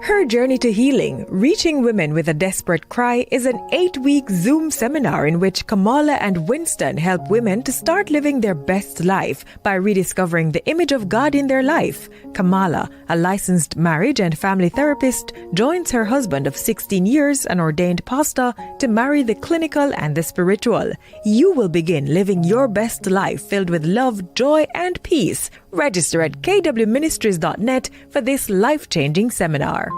Her Journey to Healing, Reaching Women with a Desperate Cry is an 8-week Zoom seminar in which Kamala and Winston help women to start living their best life by rediscovering the image of God in their life. Kamala, a licensed marriage and family therapist, joins her husband of 16 years, an ordained pastor, to marry the clinical and the spiritual. You will begin living your best life filled with love, joy, and peace. Register at kwministries.net for this life-changing seminar.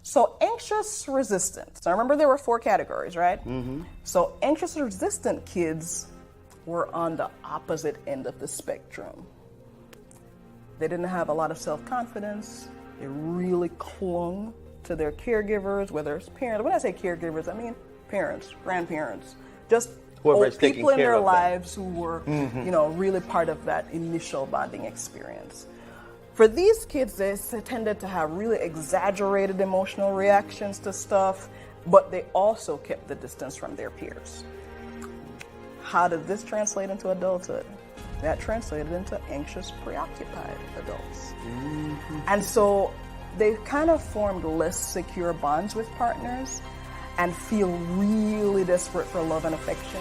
So anxious resistance. Now remember there were 4 categories, right? Mm-hmm. So anxious resistant kids were on the opposite end of the spectrum. They didn't have a lot of self-confidence. They really clung to their caregivers, whether it's parents. When I say caregivers, I mean parents, grandparents, just old people in their lives who were, really part of that initial bonding experience. For these kids, they tended to have really exaggerated emotional reactions to stuff, but they also kept the distance from their peers. How did this translate into adulthood? That translated into anxious, preoccupied adults. Mm-hmm. And so they kind of formed less secure bonds with partners and feel really desperate for love and affection.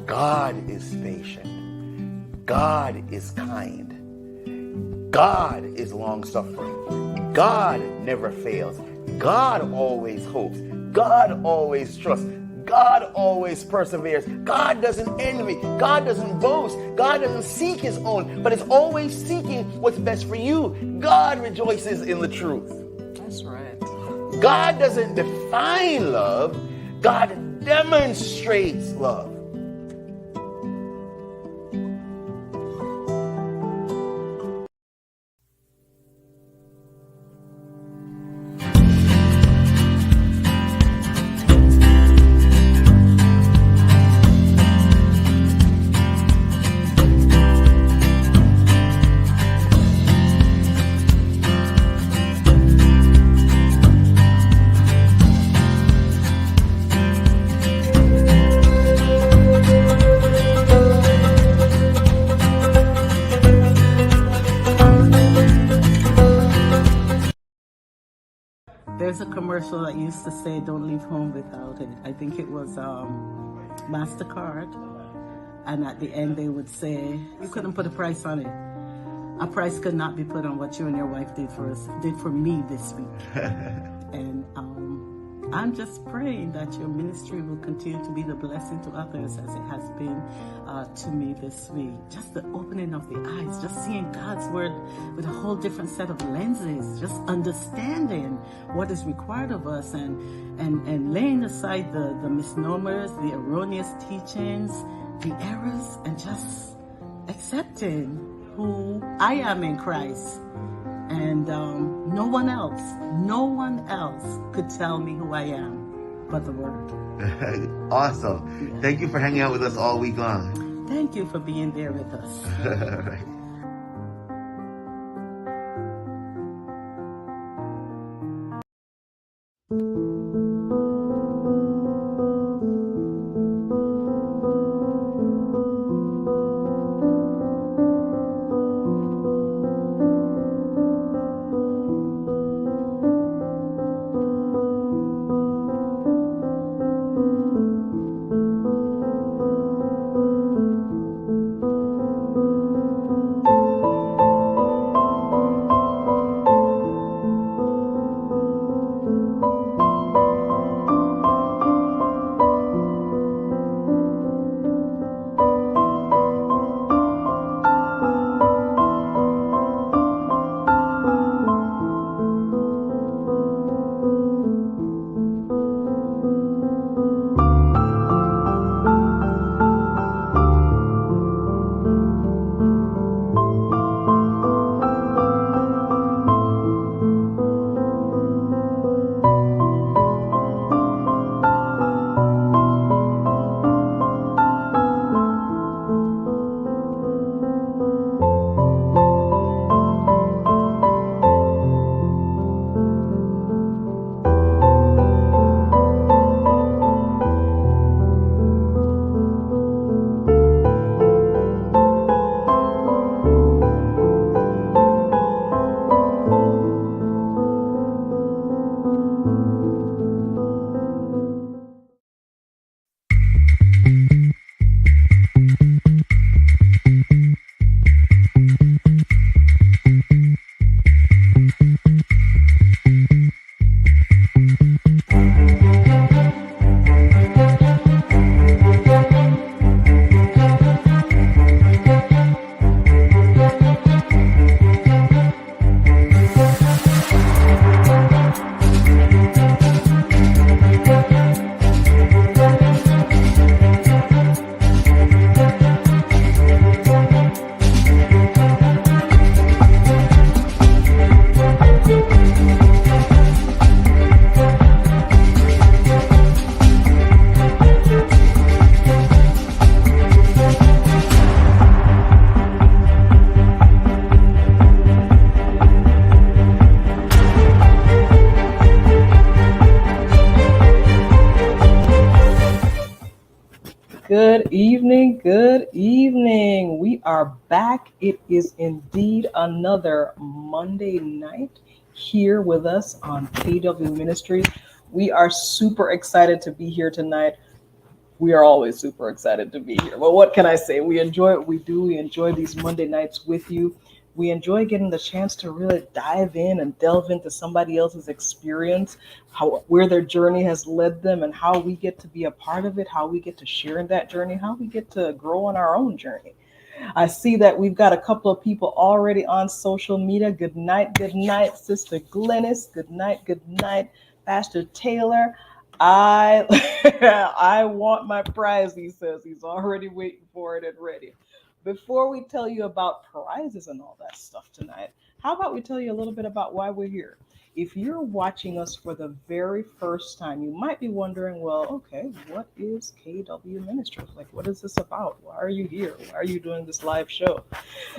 God is patient. God is kind. God is long-suffering. God never fails. God always hopes. God always trusts. God always perseveres. God doesn't envy. God doesn't boast. God doesn't seek his own, but is always seeking what's best for you. God rejoices in the truth. That's right. God doesn't define love. God demonstrates love. There's a commercial that used to say, "Don't leave home without it." I think it was MasterCard. And at the end, they would say, you couldn't put a price on it. A price could not be put on what you and your wife did for us, did for me this week. And I'm just praying that your ministry will continue to be the blessing to others as it has been to me this week. Just the opening of the eyes, just seeing God's word with a whole different set of lenses, just understanding what is required of us and laying aside the misnomers, the erroneous teachings, the errors, and just accepting who I am in Christ. And no one else could tell me who I am but the Word. Awesome. Yeah. Thank you for hanging out with us all week long. Thank you for being there with us. Right. Good evening, good evening. We are back. It is indeed another Monday night here with us on KW Ministries. We are super excited to be here tonight. We are always super excited to be here. Well, what can I say? We enjoy what we do. We enjoy these Monday nights with you. We enjoy getting the chance to really dive in and delve into somebody else's experience, where their journey has led them, and how we get to be a part of it, how we get to share in that journey, how we get to grow on our own journey. I see that we've got a couple of people already on social media. Good night, Sister Glennis. Good night, Pastor Taylor. I I want my prize, he says. He's already waiting for it and ready. Before we tell you about prizes and all that stuff tonight, how about we tell you a little bit about why we're here? If you're watching us for the very first time, you might be wondering, well, okay, what is KW Ministries? Like, what is this about? Why are you here? Why are you doing this live show?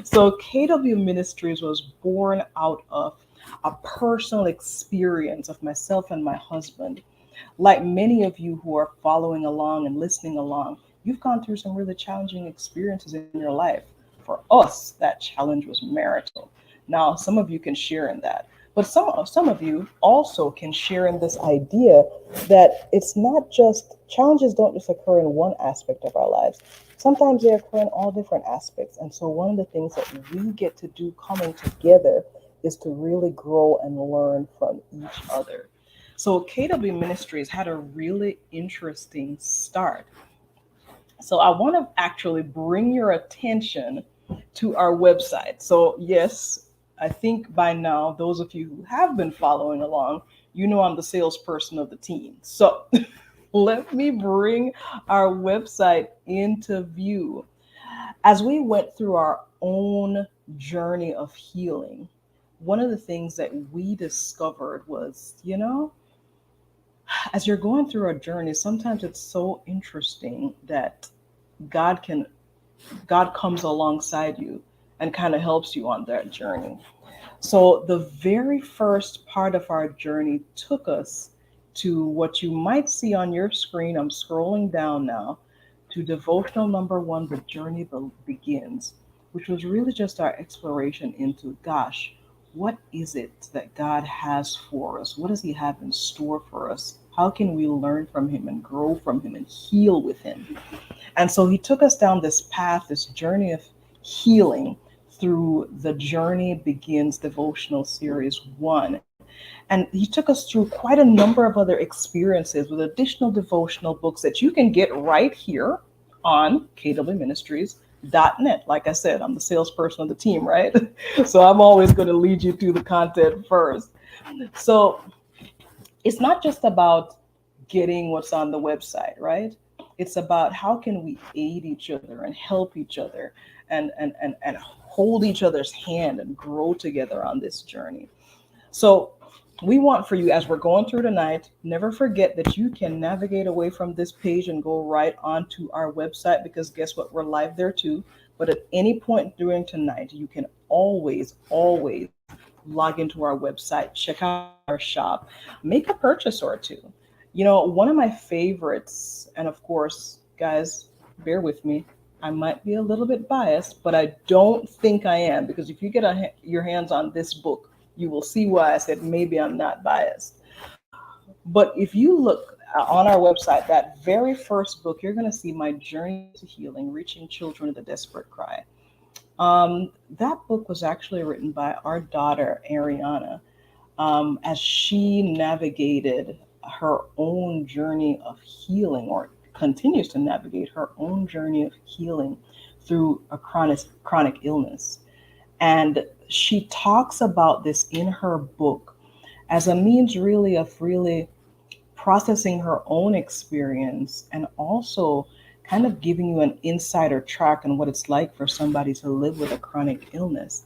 So KW Ministries was born out of a personal experience of myself and my husband. Like many of you who are following along and listening along, you've gone through some really challenging experiences in your life. For us, that challenge was marital. Now, some of you can share in that. But some of you also can share in this idea that it's not just, challenges don't just occur in one aspect of our lives. Sometimes they occur in all different aspects. And so one of the things that we get to do coming together is to really grow and learn from each other. So KW Ministries had a really interesting start. So I want to actually bring your attention to our website. So yes, I think by now, those of you who have been following along, you know I'm the salesperson of the team. So let me bring our website into view. As we went through our own journey of healing, one of the things that we discovered was, as you're going through a journey, sometimes it's so interesting that God comes alongside you and kind of helps you on that journey. So the very first part of our journey took us to what you might see on your screen. I'm scrolling down now to devotional number 1, The Journey Begins, which was really just our exploration into, gosh, what is it that God has for us? What does he have in store for us? How can we learn from him and grow from him and heal with him? And so he took us down this path, this journey of healing through the Journey Begins devotional series 1. And he took us through quite a number of other experiences with additional devotional books that you can get right here on kwministries.net. Like I said, I'm the salesperson of the team, right? So I'm always going to lead you to the content first. So it's not just about getting what's on the website, right? It's about how can we aid each other and help each other and hold each other's hand and grow together on this journey. So we want for you, as we're going through tonight, never forget that you can navigate away from this page and go right onto our website, because guess what? We're live there too. But at any point during tonight, you can always log into our website, check out our shop, make a purchase or two. One of my favorites, and of course, guys, bear with me, I might be a little bit biased, but I don't think I am, because if you get your hands on this book, you will see why I said maybe I'm not biased. But if you look on our website, that very first book, you're going to see My Journey to Healing, Reaching Children with a Desperate Cry. That book was actually written by our daughter, Ariana, as she navigated her own journey of healing, or continues to navigate her own journey of healing through a chronic illness. And she talks about this in her book as a means really of processing her own experience, and also kind of giving you an insider track on what it's like for somebody to live with a chronic illness.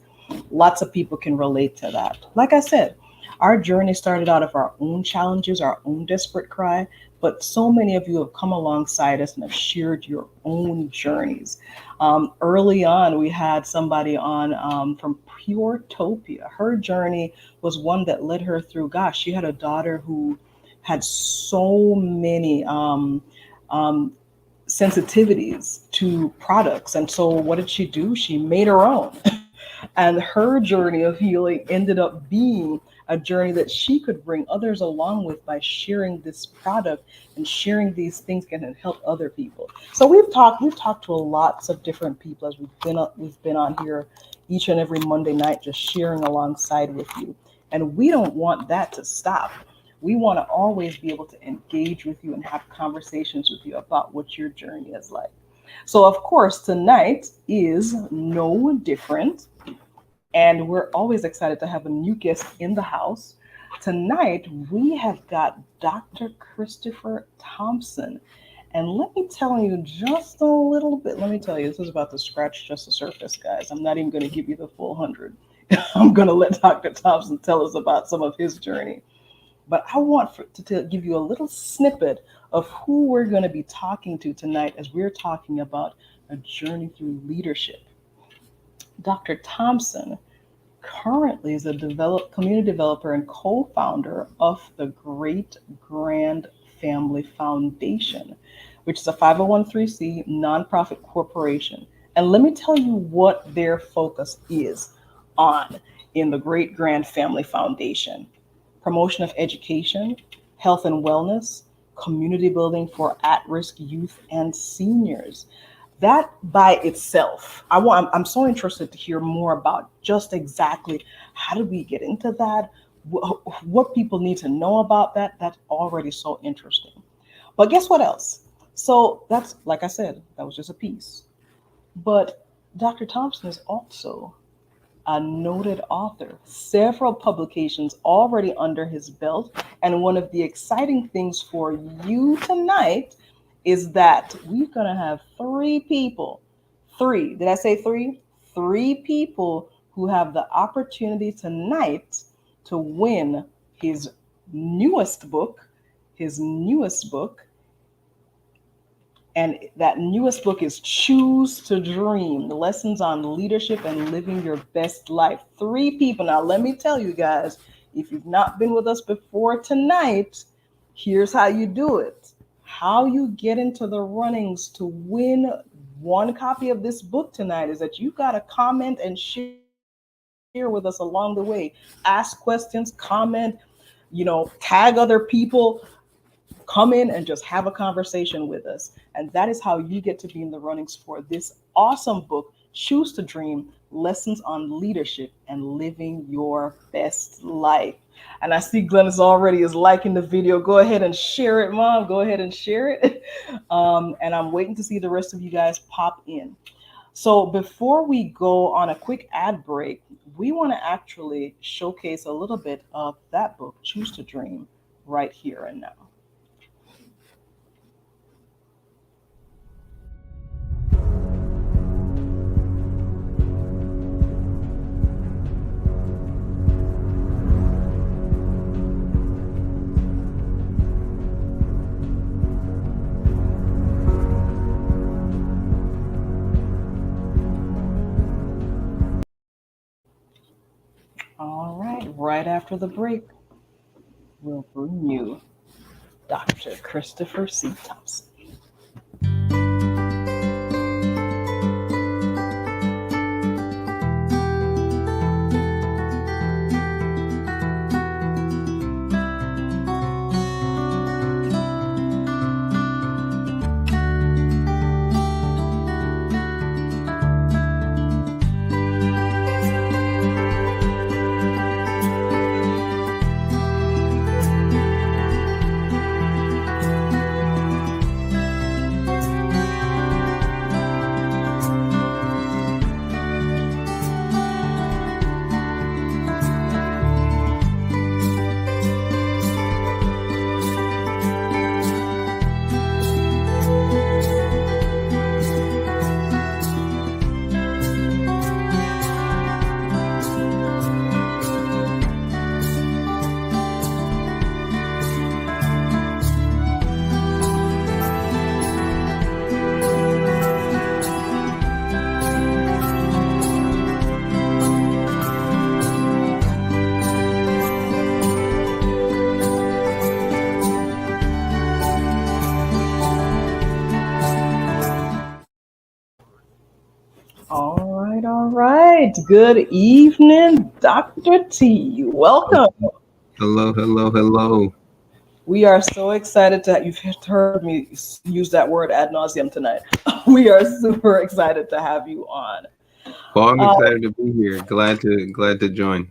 Lots of people can relate to that. Like I said, our journey started out of our own challenges, our own desperate cry, but so many of you have come alongside us and have shared your own journeys. Early on, we had somebody on from Puretopia. Her journey was one that led her through, gosh, she had a daughter who had so many sensitivities to products. And so what did she do? She made her own. And her journey of healing ended up being a journey that she could bring others along with by sharing this product and sharing these things can help other people. So we've talked to lots of different people as we've been on here each and every Monday night, just sharing alongside with you. And we don't want that to stop. We want to always be able to engage with you and have conversations with you about what your journey is like. So, of course, tonight is no different. And we're always excited to have a new guest in the house. Tonight, we have got Dr. Christopher Thompson. And let me tell you just a little bit. Let me tell you, this is about to scratch just the surface, guys. I'm not even going to give you the full 100. I'm going to let Dr. Thompson tell us about some of his journey. But I want to give you a little snippet of who we're going to be talking to tonight as we're talking about a journey through leadership. Dr. Thompson currently is a community developer and co-founder of the Great Grand Family Foundation, which is a 501c nonprofit corporation. And let me tell you what their focus is on in the Great Grand Family Foundation: promotion of education, health and wellness, community building for at-risk youth and seniors. That by itself, I'm so interested to hear more about just exactly how did we get into that, what people need to know about that. That's already so interesting. But guess what else? So that's, like I said, that was just a piece. But Dr. Thompson is also a noted author, several publications already under his belt. And one of the exciting things for you tonight is that we're going to have three people. Did I say three? Three people who have the opportunity tonight to win his newest book. And that newest book is Choose to Dream: The Lessons on Leadership and Living Your Best Life. Three people. Now, let me tell you guys, if you've not been with us before tonight, here's how you do it. How you get into the runnings to win one copy of this book tonight is that you got to comment and share with us along the way. Ask questions, comment, tag other people. Come in and just have a conversation with us. And that is how you get to be in the runnings for this awesome book, Choose to Dream: Lessons on Leadership and Living Your Best Life. And I see Glennis already is liking the video. Go ahead and share it, Mom. Go ahead and share it. And I'm waiting to see the rest of you guys pop in. So before we go on a quick ad break, we want to actually showcase a little bit of that book, Choose to Dream, right here and now. All right, right after the break, we'll bring you Dr. Christopher C. Thompson. All right. Good evening, Dr. T. Welcome. Hello. We are so excited you've heard me use that word ad nauseum tonight. We are super excited to have you on. Well, I'm excited to be here. Glad to join.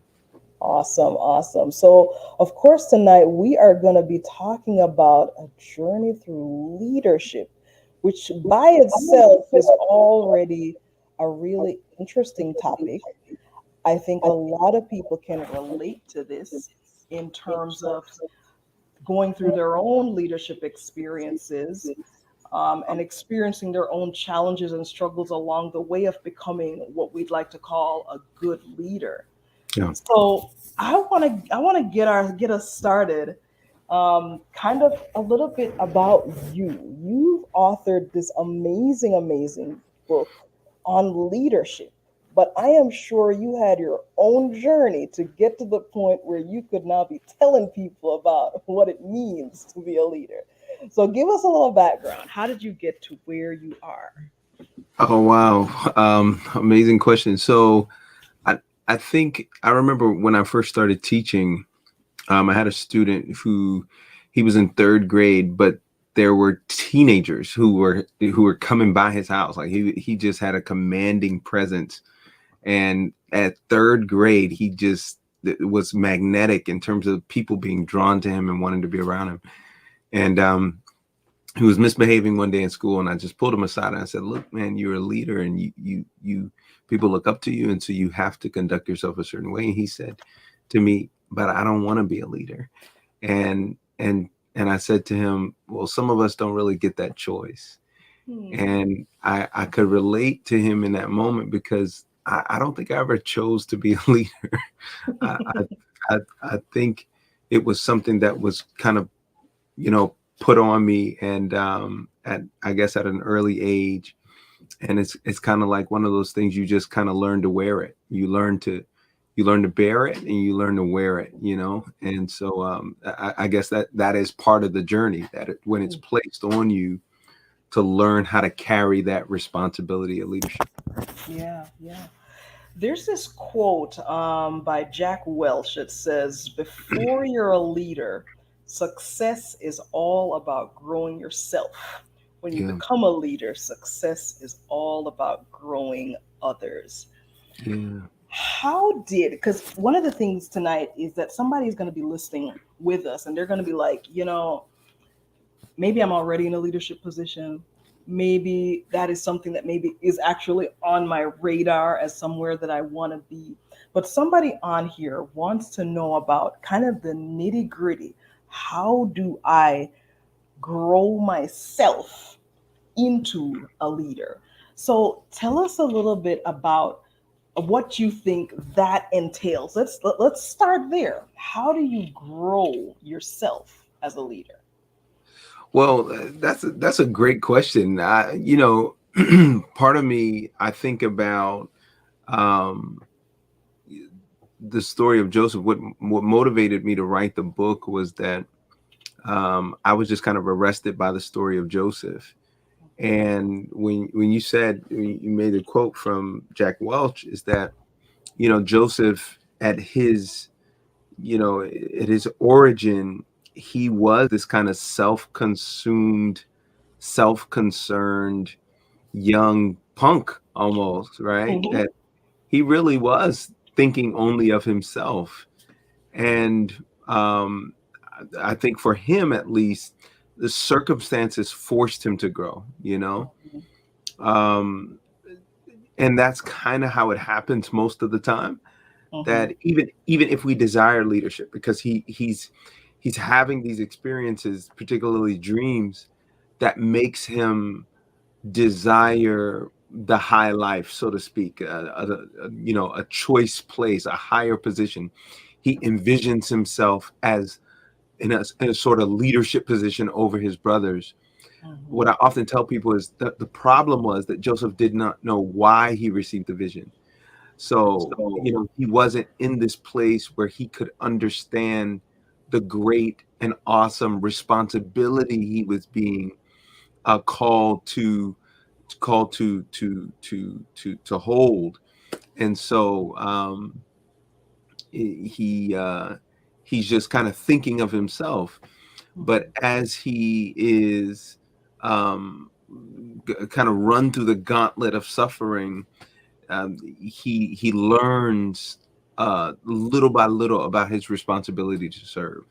Awesome, awesome. So, of course, tonight we are going to be talking about a journey through leadership, which by itself is already a really interesting topic. I think a lot of people can relate to this in terms of going through their own leadership experiences, and experiencing their own challenges and struggles along the way of becoming what we'd like to call a good leader. Yeah. So I want to get us started. Kind of a little bit about you. You've authored this amazing book on leadership, but I am sure you had your own journey to get to the point where you could now be telling people about what it means to be a leader. So give us a little background. How did you get to where you are? Oh wow. Amazing question. So I think I remember when I first started teaching, I had a student who he was in third grade, but there were teenagers who were coming by his house. Like he just had a commanding presence. And at third grade, he just was magnetic in terms of people being drawn to him and wanting to be around him. And he was misbehaving one day in school, and I just pulled him aside and I said, "Look, man, you're a leader, and you people look up to you, and so you have to conduct yourself a certain way." And he said to me, "But I don't want to be a leader." And I said to him, "Well, some of us don't really get that choice." And I could relate to him in that moment because I don't think I ever chose to be a leader. I, I think it was something that was kind of, put on me, and I guess at an early age. And it's kind of like one of those things you just kind of learn to wear it. You learn to bear it, and you learn to wear it, And so I guess that is part of the journey, that when it's placed on you, to learn how to carry that responsibility of leadership. Yeah, yeah. There's this quote by Jack Welch. It says, "Before you're a leader, success is all about growing yourself. When you Yeah. become a leader, success is all about growing others." Yeah. Because one of the things tonight is that somebody's going to be listening with us and they're going to be like, maybe I'm already in a leadership position. Maybe that is something that maybe is actually on my radar as somewhere that I want to be. But somebody on here wants to know about kind of the nitty gritty. How do I grow myself into a leader? So tell us a little bit about what you think that entails. Let's start there. How do you grow yourself as a leader? Well, that's a great question. Part of me, I think about um, the story of Joseph. What motivated me to write the book was that I was just kind of arrested by the story of Joseph. And when you made a quote from Jack Welch, is that Joseph at his origin, he was this kind of self-consumed, self-concerned young punk almost, right? Mhm. That he really was thinking only of himself. And I think for him, at least, the circumstances forced him to grow, um, and that's kind of how it happens most of the time. Mhm. That even if we desire leadership, because he's having these experiences, particularly dreams, that makes him desire the high life, so to speak, a choice place, a higher position. He envisions himself as in a sort of leadership position over his brothers. What Mhm. I often tell people is that the problem was that Joseph did not know why he received the vision. So, he wasn't in this place where he could understand the great and awesome responsibility he was being called to hold. And so he's just kind of thinking of himself. But as he is kind of run through the gauntlet of suffering, he learns little by little about his responsibility to serve.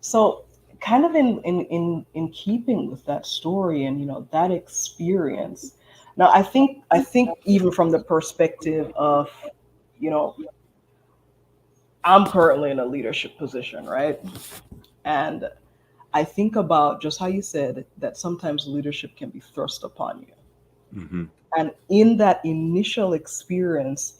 So, kind of in keeping with that story and that experience. Now, I think even from the perspective of, you know, I'm currently in a leadership position, right? And I think about just how you said that sometimes leadership can be thrust upon you. Hmm. And in that initial experience,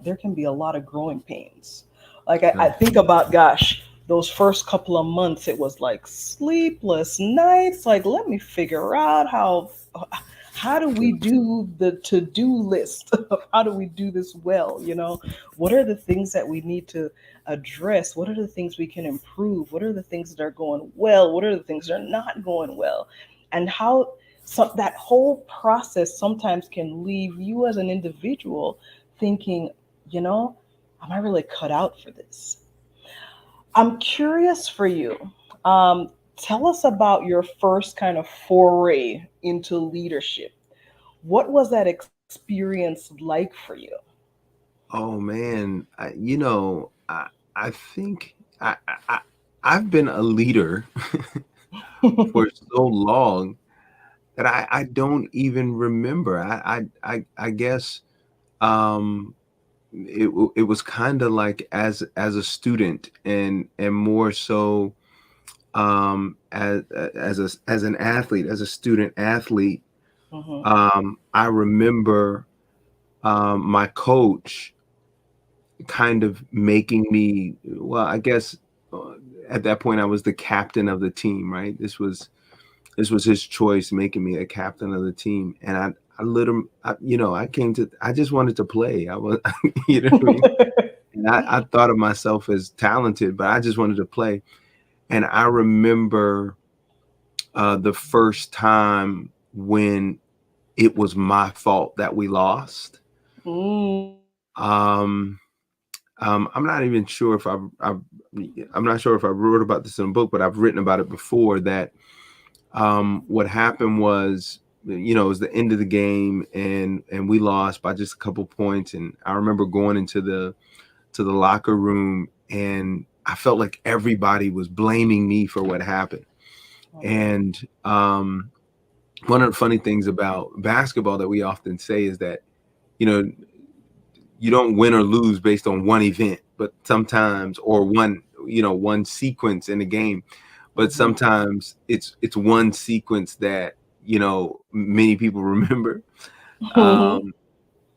there can be a lot of growing pains. Like I think about, gosh, those first couple of months, it was like sleepless nights. Like, let me figure out how do we do the to-do list of how do we do this well? What are the things that we need to address? What are the things we can improve? What are the things that are going well? What are the things that are not going well? And how that whole process sometimes can leave you as an individual thinking, you know, am I really cut out for this? I'm curious for you. Tell us about your first kind of foray into leadership. What was that experience like for you? Oh man, I think I've been a leader for so long that I don't even remember. I guess um, it was kind of like as a student and more so as an athlete, as a student athlete. Hmm. I remember my coach kind of making me, well, I guess at that point I was the captain of the team, right? This was his choice, making me a captain of the team. And I literally, I just wanted to play. I was, you know what I mean? And I thought of myself as talented, but I just wanted to play. And I remember the first time when it was my fault that we lost. Mm. Um, I'm not even sure if I'm not sure if I wrote about this in a book, but I've written about it before that what happened was, it was the end of the game and we lost by just a couple points. And I remember going into the locker room and I felt like everybody was blaming me for what happened. And one of the funny things about basketball that we often say is that, you know, you don't win or lose based on one event, but sometimes, or one sequence in the game, but Mhm. sometimes it's one sequence that, many people remember. Mhm. Um,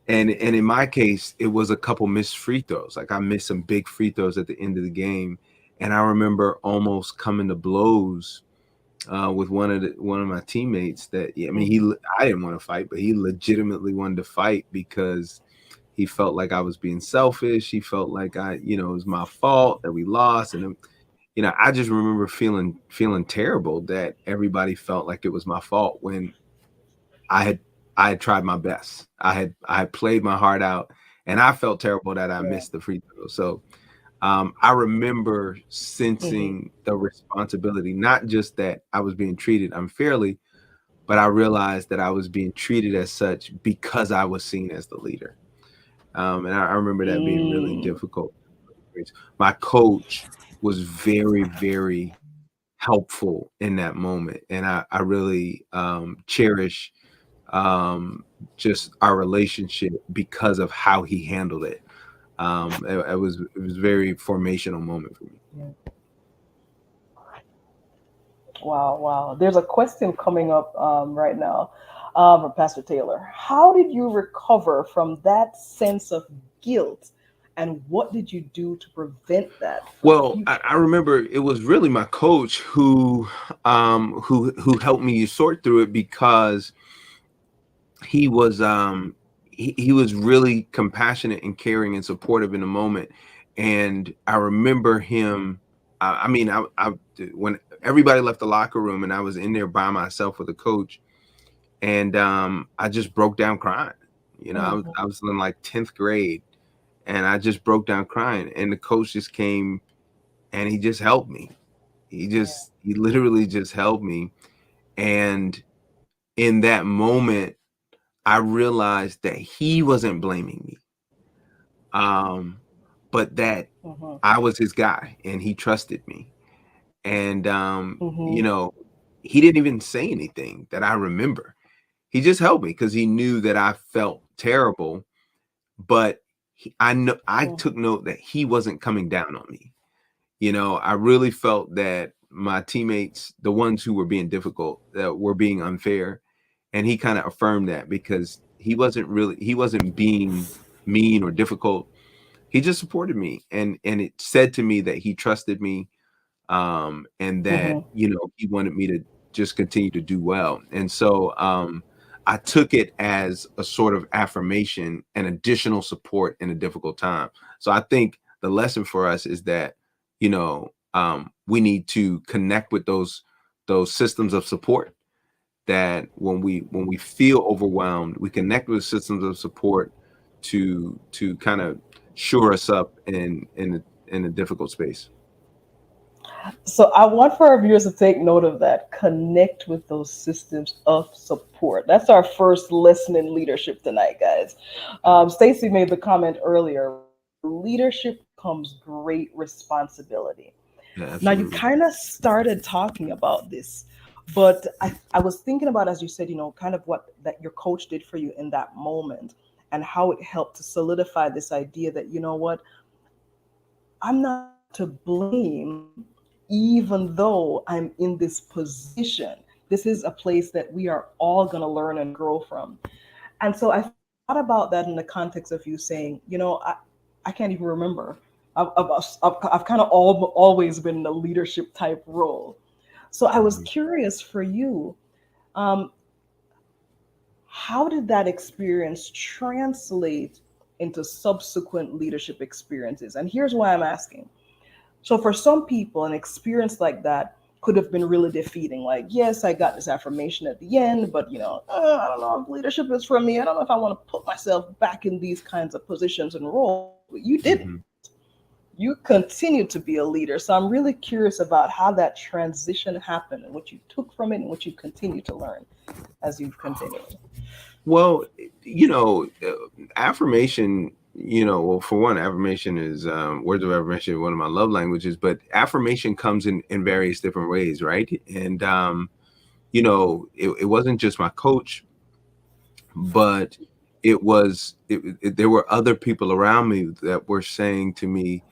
and in my case, it was a couple missed free throws. Like I missed some big free throws at the end of the game. And I remember almost coming to blows with one of my teammates that, yeah, I mean, I didn't want to fight, but he legitimately wanted to fight because he felt like I was being selfish. He felt like it was my fault that we lost. And, I just remember feeling terrible that everybody felt like it was my fault when I had I had tried my best. I had played my heart out and I felt terrible that I Yeah. missed the free throw. So I remember Mhm. sensing the responsibility, not just that I was being treated unfairly, but I realized that I was being treated as such because I was seen as the leader. And I remember that being really Mm. difficult. My coach was very, very helpful in that moment. And I really cherish just our relationship because of how he handled it. It was a very formational moment for me. Yeah. Wow, wow. There's a question coming up right now from Pastor Taylor. How did you recover from that sense of guilt, and what did you do to prevent that for the Well, I future? remember it was really my coach who helped me sort through it because he was he was really compassionate and caring and supportive in the moment. And I remember him. I mean, when everybody left the locker room and I was in there by myself with the coach, and I just broke down crying. Mhm. I was in like 10th grade, and I just broke down crying, and the coach just came and he just helped me. He literally just helped me. And in that moment, I realized that he wasn't blaming me, but that I was his guy and he trusted me. And, he didn't even say anything that I remember. He just helped me because he knew that I felt terrible, but I took note that he wasn't coming down on me. I really felt that my teammates, the ones who were being difficult, that were being unfair, and he kind of affirmed that because he wasn't being mean or difficult. He just supported me, and it said to me that he trusted me, and that he wanted me to just continue to do well. And so I took it as a sort of affirmation and additional support in a difficult time. So I think the lesson for us is that we need to connect with those systems of support, that when we feel overwhelmed, we connect with systems of support to kind of shore us up in a difficult space. So I want for our viewers to take note of that. Connect with those systems of support. That's our first lesson in leadership tonight, guys. Stacy made the comment earlier. Leadership comes great responsibility. Yeah, Now you absolutely. kind of started talking about this, but I was thinking about, as you said, kind of what that your coach did for you in that moment and how it helped to solidify this idea that, what, I'm not to blame, even though I'm in this position. This is a place that we are all going to learn and grow from. And so I thought about that in the context of you saying, I can't even remember. I've kind of always been in a leadership type role. So I was Mhm. curious for you, um, how did that experience translate into subsequent leadership experiences? And here's why I'm asking. So for some people, an experience like that could have been really defeating. Like, yes, I got this affirmation at the end, but I don't know if leadership is for me. I don't know if I want to put myself back in these kinds of positions and roles. But you didn't. Mhm. You continue to be a leader. So I'm really curious about how that transition happened and what you took from it and what you continue to learn as you've continued. Well, affirmation, well, for one, affirmation is words of affirmation, one of my love languages, but affirmation comes in various different ways, right? And, it wasn't just my coach, but there were other people around me that were saying to me,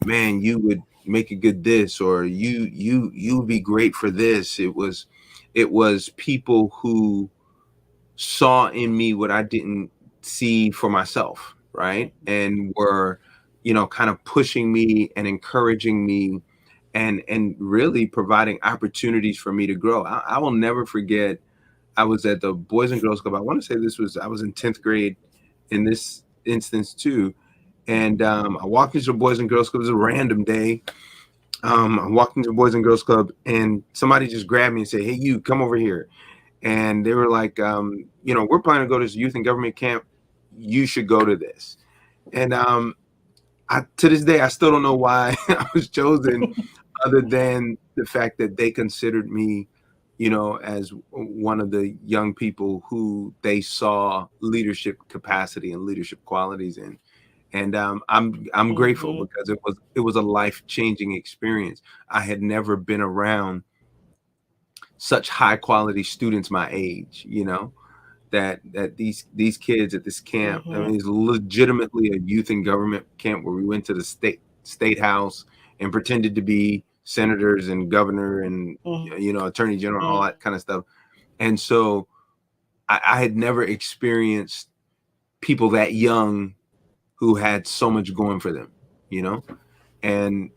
man, you would make a good this, or you would be great for this. It was people who saw in me what I didn't see for myself, right? And were, kind of pushing me and encouraging me, and really providing opportunities for me to grow. I will never forget. I was at the Boys and Girls Club. I want to say I was in 10th grade in this instance too. And I walked into the Boys and Girls Club. It was a random day. I walked into the Boys and Girls Club, and somebody just grabbed me and said, "Hey, you come over here." And they were like, we're planning to go to this youth and government camp. You should go to this. And to this day, I still don't know why I was chosen, other than the fact that they considered me, as one of the young people who they saw leadership capacity and leadership qualities in. And I'm grateful Mm-hmm. because it was a life-changing experience. I had never been around such high quality students my age, that these kids at this camp. I Mm-hmm. mean, it's legitimately a youth and government camp where we went to the state house and pretended to be senators and governor and attorney general, all that kind of stuff. And so I had never experienced people that young who had so much going for them, you know, and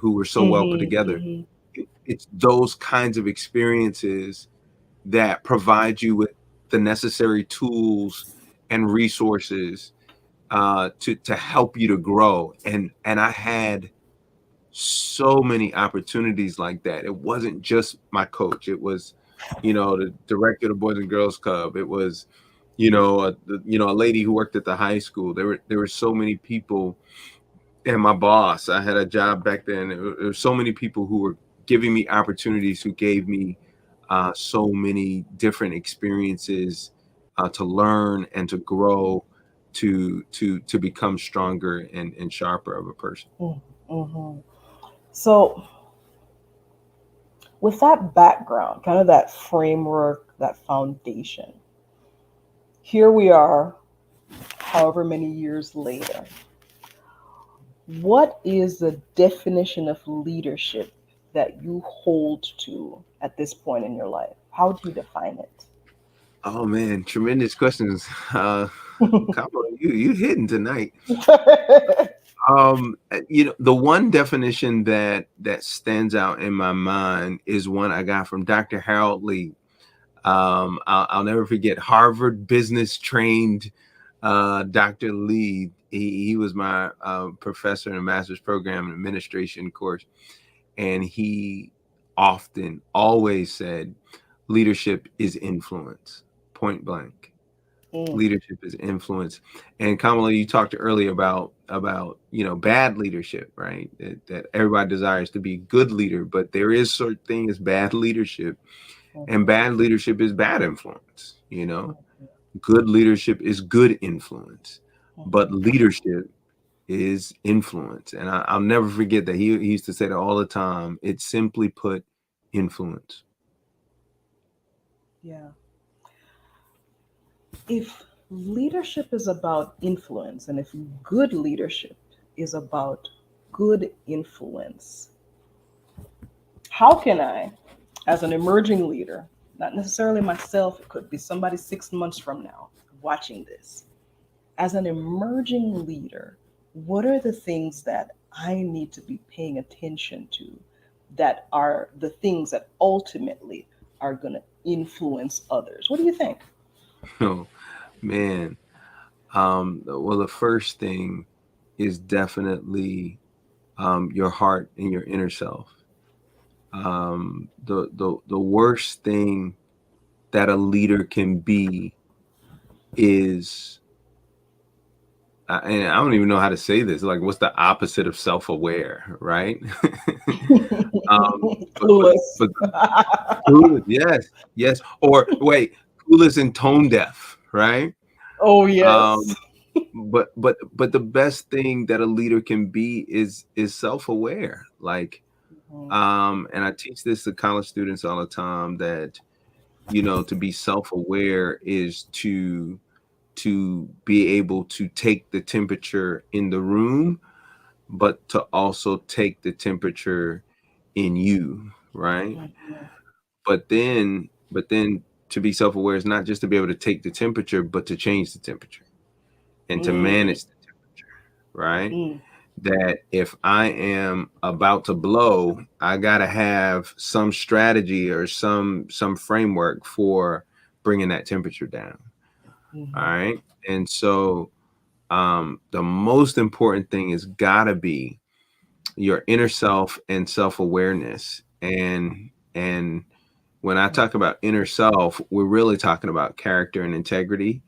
who were so well put Mm-hmm. together. Mm-hmm. It's those kinds of experiences that provide you with the necessary tools and resources to help you to grow. And I had so many opportunities like that. It wasn't just my coach. It was, the director of the Boys and Girls Club. It was, a lady who worked at the high school. There were so many people, and my boss. I had a job back then. There were so many people who were giving me opportunities, who gave me so many different experiences to learn and to grow, to become stronger and sharper of a person. Mm-hmm. So, with that background, kind of that framework, that foundation, here we are, however many years later. What is the definition of leadership that you hold to at this point in your life? How do you define it? Oh man, tremendous questions. Kamala, you hitting tonight. The one definition that stands out in my mind is one I got from Dr. Harold Lee. I'll never forget Harvard business trained Dr. Lee. He was my professor in a master's program in administration course, and he always said, leadership is influence, point blank. Leadership is influence. And Kamala, you talked earlier about bad leadership, right? That everybody desires to be a good leader, but there is certain thing as bad leadership, and bad leadership is bad influence. Good leadership is good influence, but leadership is influence. And I'll never forget that he used to say that all the time. It's simply put, influence. Yeah. If leadership is about influence, and if good leadership is about good influence, how can I, as an emerging leader, not necessarily myself, it could be somebody 6 months from now watching this, as an emerging leader, what are the things that I need to be paying attention to that are the things that ultimately are going to influence others? What do you think? Oh, man. Well, the first thing is definitely your heart and your inner self. The worst thing that a leader can be is, and I don't even know how to say this, like, what's the opposite of self-aware, right? Clueless. Clueless, yes. Or wait, clueless and tone deaf, right? Oh yes. But the best thing that a leader can be is self-aware. Like, and I teach this to college students all the time, that to be self-aware is to be able to take the temperature in the room, but to also take the temperature in you, right? But then to be self-aware is not just to be able to take the temperature, but to change the temperature and to manage the temperature, right? That if I am about to blow, I gotta have some strategy or some framework for bringing that temperature down. All right. And so the most important thing is gotta be your inner self and self-awareness. And when I talk about inner self, we're really talking about character and integrity.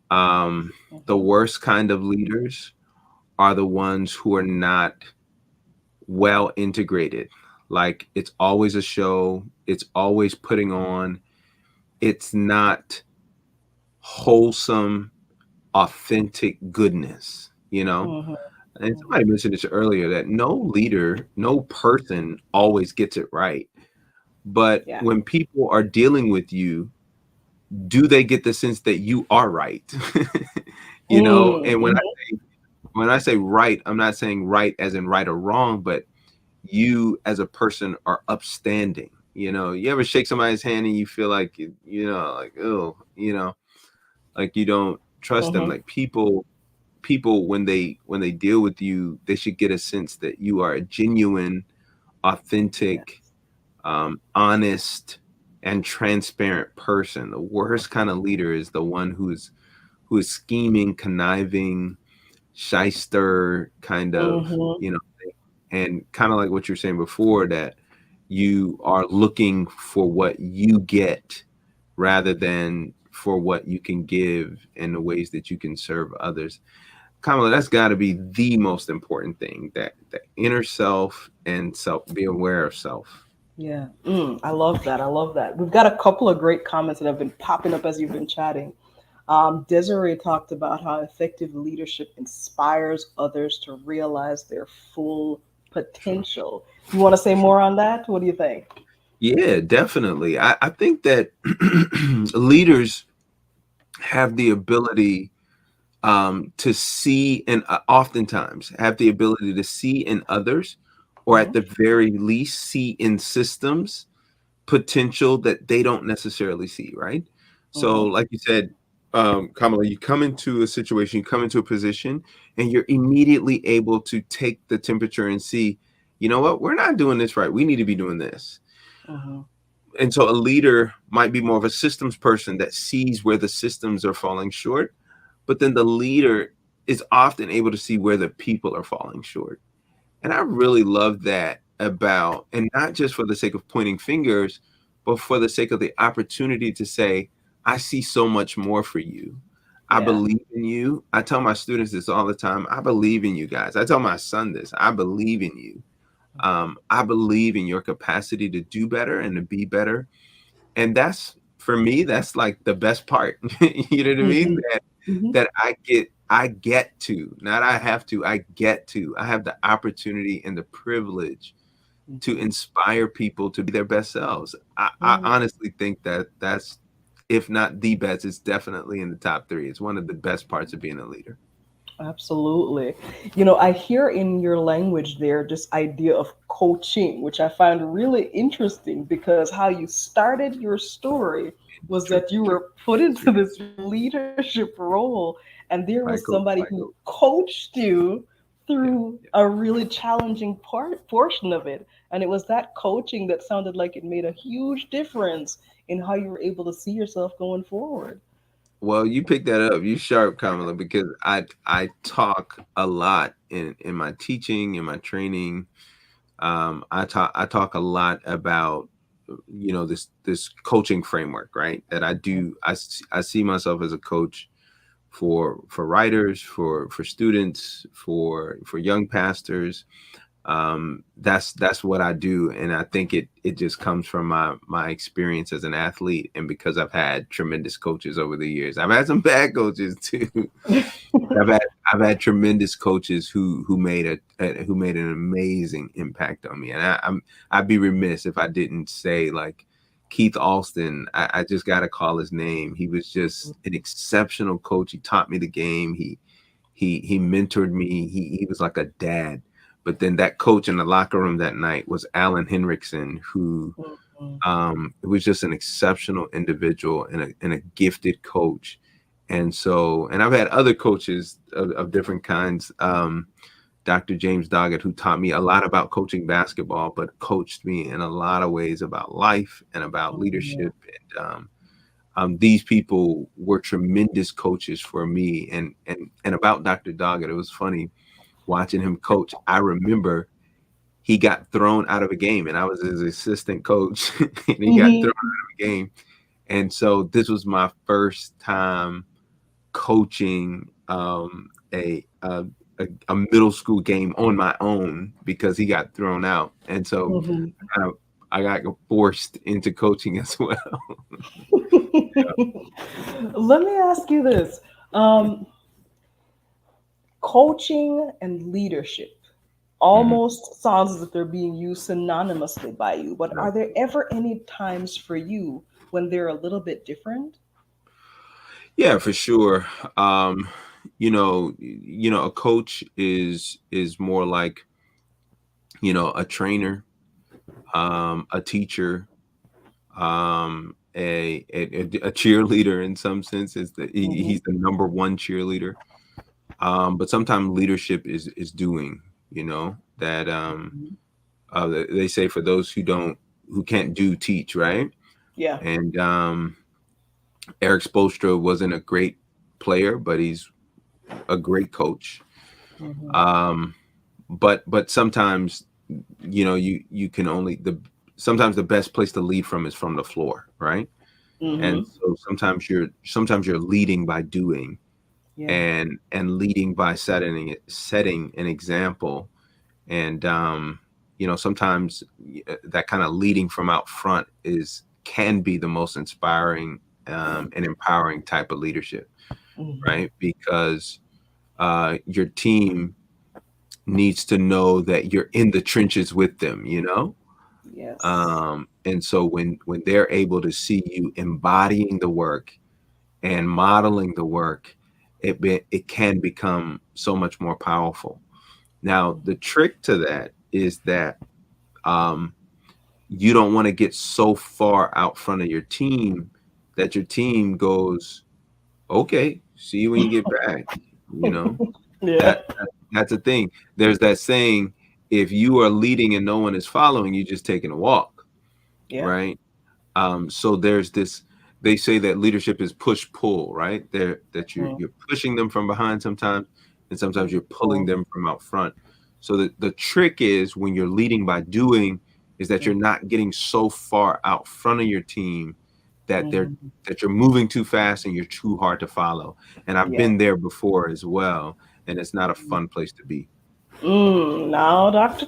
The worst kind of leaders are the ones who are not well integrated. Like, it's always a show, it's always putting on, it's not wholesome, authentic goodness, And somebody mentioned this earlier, that no leader, no person always gets it right. But when people are dealing with you, do they get the sense that you are right? And when I say right, I'm not saying right as in right or wrong, but you as a person are upstanding. You ever shake somebody's hand and you feel like, like, oh, like you don't trust them. Like, people when they deal with you, they should get a sense that you are a genuine, authentic, honest, and transparent person. The worst kind of leader is the one who is scheming, conniving, shyster kind of, and kind of like what you're saying before, that you are looking for what you get rather than for what you can give and the ways that you can serve others. Kamala, that's got to be the most important thing, that the inner self and be aware of self. Yeah, I love that. I love that. We've got a couple of great comments that have been popping up as you've been chatting. Desiree talked about how effective leadership inspires others to realize their full Sure. potential. You want to say more on that? What do you think? Yeah, definitely. I think that leaders have the ability to see, and oftentimes have the ability to see in others, or at Hmm. the very least, see in systems potential that they don't necessarily see, right? So, Hmm. like you said, Kamala, you come into a situation, you come into a position, and you're immediately able to take the temperature and see, you know what, we're not doing this right. We need to be doing this. Hmm. And so a leader might be more of a systems person that sees where the systems are falling short, but then the leader is often able to see where the people are falling short. And I really love that about, and not just for the sake of pointing fingers, but for the sake of the opportunity to say, I see so much more for you. I Yeah. believe in you. I tell my students this all the time. I believe in you guys. I tell my son this. I believe in you. I believe in your capacity to do better and to be better. And that's, for me, that's like the best part. You know what I mean? Hmm. Hmm. That I get to, not I have to, I get to. I have the opportunity and the privilege to inspire people to be their best selves. I Hmm. honestly think that that's, if not the best, it's definitely in the top three. It's one of the best parts of being a leader. Absolutely. I hear in your language there this idea of coaching, which I find really interesting because how you started your story was True. that you were put into this leadership role, and there was somebody By who coach. coached you Yeah. through a really challenging portion of it. And it was that coaching that sounded like it made a huge difference in how you were able to see yourself going forward. Well, you picked that up. You sharp, Kamala, because I talk a lot in my teaching, in my training. I talk a lot about, this coaching framework, right? That I do. I see myself as a coach for writers, for students, for young pastors. That's what I do, and I think it just comes from my experience as an athlete, and because I've had tremendous coaches over the years. I've had some bad coaches too. I've had tremendous coaches who made who made an amazing impact on me, and I'd be remiss if I didn't say, like, Keith Alston. I just got to call his name. He was just an exceptional coach. He taught me the game. He mentored me. He was like a dad. But then that coach in the locker room that night was Alan Henriksen, who Mhm. was just an exceptional individual and a gifted coach. And so, and I've had other coaches of different kinds. Dr. James Doggett, who taught me a lot about coaching basketball, but coached me in a lot of ways about life and about Mhm. leadership. And these people were tremendous coaches for me. And about Dr. Doggett, it was funny watching him coach. I remember he got thrown out of a game, and I was his assistant coach, and he got thrown Mhm. out of a game. And so this was my first time coaching a middle school game on my own because he got thrown out. And so Mhm. I got forced into coaching as well. Let me ask you this. Um, Coaching and leadership Mhm. almost sounds as if they're being used synonymously by you, but Yeah. are there ever any times for you when they're a little bit different? Yeah, for sure. A coach is more like, a trainer, a teacher, a cheerleader in some sense. He's Mhm. the number one cheerleader. But sometimes leadership is doing, that Mhm. they say, for those who can't do, teach, right? Yeah. And Eric Spoelstra wasn't a great player, but he's a great coach. Mhm. Um, but sometimes, you can only sometimes the best place to lead from is from the floor, right? And Mhm. so sometimes you're leading by doing, Yeah. and leading by setting an example. And sometimes that kind of leading from out front can be the most inspiring and empowering type of leadership, right? Because your team needs to know that you're in the trenches with them, Yes. And so when they're able to see you embodying the work and modeling the work, it can become so much more powerful. Now, the trick to that is that you don't want to get so far out front of your team that your team goes, okay, see you when you get back. Yeah. That's the thing. There's that saying, if you are leading and no one is following, you're just taking a walk, Yeah. right? So there's this, they say that leadership is push-pull, right? That you're pushing them from behind sometimes, and sometimes you're pulling them from out front. So the trick is, when you're leading by doing, is that you're not getting so far out front of your team that that you're moving too fast and you're too hard to follow. And I've been there before as well, and it's not a fun place to be. Now, Dr.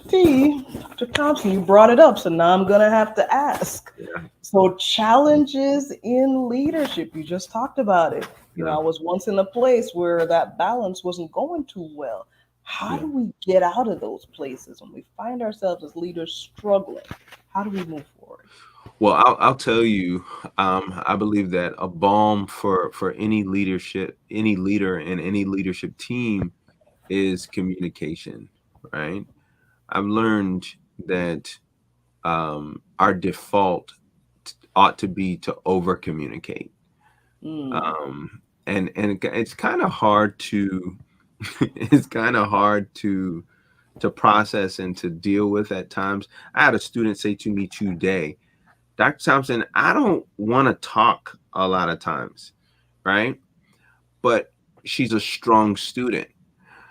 Thompson, you brought it up, so now I'm going to have to ask. Yeah. So, challenges in leadership, you just talked about it. I was once in a place where that balance wasn't going too well. How do we get out of those places when we find ourselves as leaders struggling? How do we move forward? Well, I'll tell you, I believe that a balm for any leadership, any leader and any leadership team is communication, right? I've learned that our default ought to be to over communicate. And it's kind of hard to to process and to deal with at times. I had a student say to me today, Dr. Thompson, I don't want to talk a lot of times, right? But she's a strong student.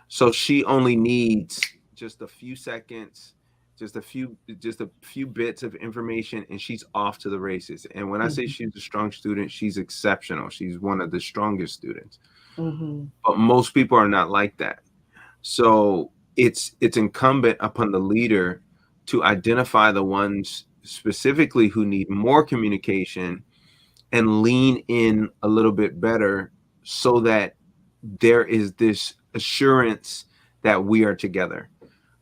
So she only needs just a few seconds, just a few bits of information, and she's off to the races. And when I say she's a strong student, she's exceptional. She's one of the strongest students. But most people are not like that. So it's incumbent upon the leader to identify the ones specifically who need more communication and lean in a little bit better, so that there is this assurance that we are together.